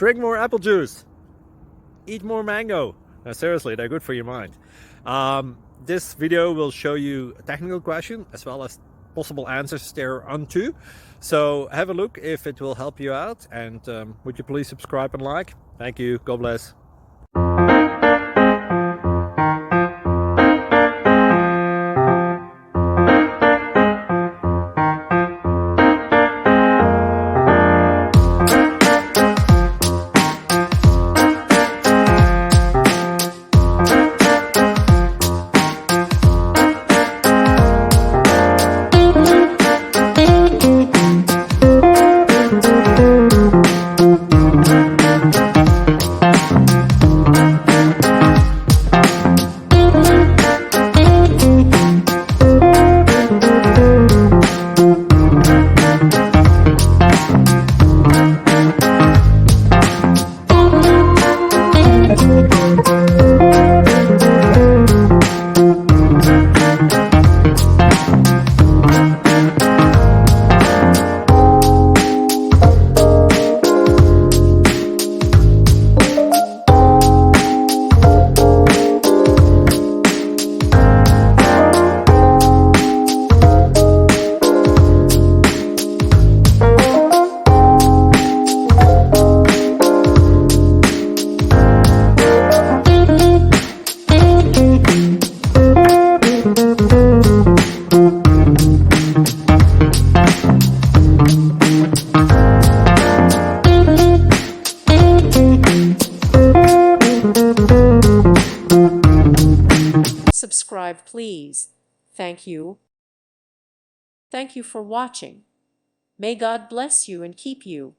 Drink more apple juice. Eat more mango. Seriously, they're good for your mind. This video will show you a technical question as well as possible answers thereunto. So have a look if it will help you out, and would you please subscribe and like? Thank you. God bless. Subscribe, please. Thank you. Thank you for watching. May God bless you and keep you.